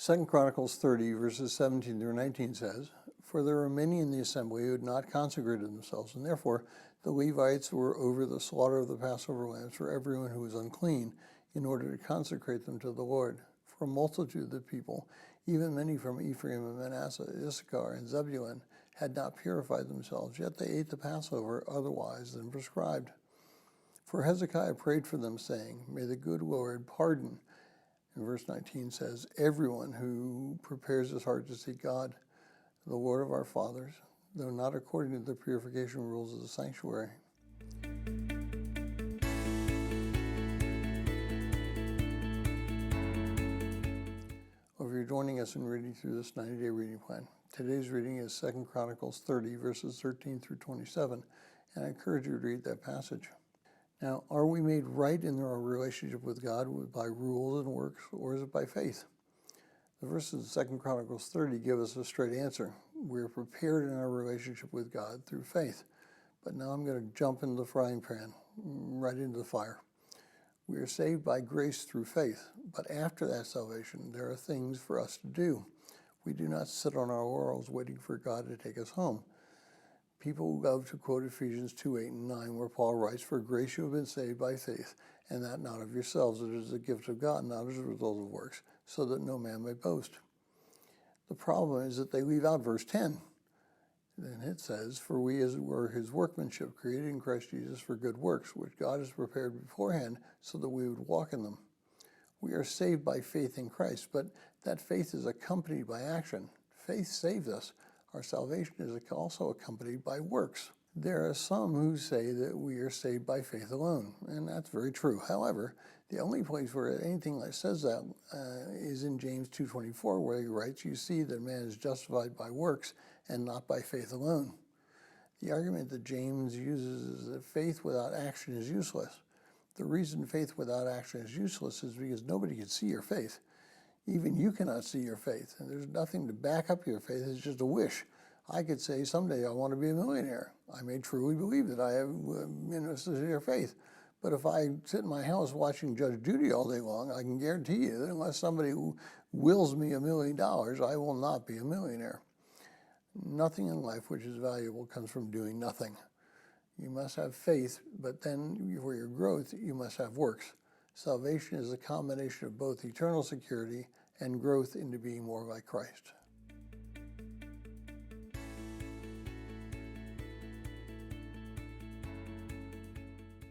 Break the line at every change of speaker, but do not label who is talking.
2 Chronicles 30, verses 17 through 19 says, "For there were many in the assembly who had not consecrated themselves, and therefore the Levites were over the slaughter of the Passover lambs for everyone who was unclean, in order to consecrate them to the Lord. For a multitude of the people, even many from Ephraim and Manasseh, Issachar and Zebulun, had not purified themselves, yet they ate the Passover otherwise than prescribed. For Hezekiah prayed for them, saying, May the good Lord pardon." And verse 19 says, "Everyone who prepares his heart to seek God, the Lord of our fathers, though not according to the purification rules of the sanctuary." Well, if you're joining us in reading through this 90-day reading plan, today's reading is 2 Chronicles 30, verses 13 through 27, and I encourage you to read that passage. Now, are we made right in our relationship with God by rules and works, or is it by faith? The verses of 2 Chronicles 30 give us a straight answer. We are prepared in our relationship with God through faith. But now I'm going to jump into the frying pan, right into the fire. We are saved by grace through faith, but after that salvation, there are things for us to do. We do not sit on our laurels waiting for God to take us home. People love to quote Ephesians 2:8 and 9, where Paul writes, "For grace you have been saved by faith, and that not of yourselves. It is a gift of God, not as a result of works, so that no man may boast." The problem is that they leave out verse 10. Then it says, "For we were his workmanship, created in Christ Jesus for good works, which God has prepared beforehand so that we would walk in them." We are saved by faith in Christ, but that faith is accompanied by action. Faith saves us. Our salvation is also accompanied by works. There are some who say that we are saved by faith alone, and that's very true. However, the only place where anything that says that is in James 2:24, where he writes, "You see that man is justified by works and not by faith alone." The argument that James uses is that faith without action is useless. The reason faith without action is useless is because nobody can see your faith. Even you cannot see your faith, and there's nothing to back up your faith. It's just a wish. I could say someday I want to be a millionaire. I may truly believe that I have sincere faith. But if I sit in my house watching Judge Judy all day long, I can guarantee you that unless somebody wills me $1 million, I will not be a millionaire. Nothing in life which is valuable comes from doing nothing. You must have faith, but then for your growth, you must have works. Salvation is a combination of both eternal security and growth into being more like Christ.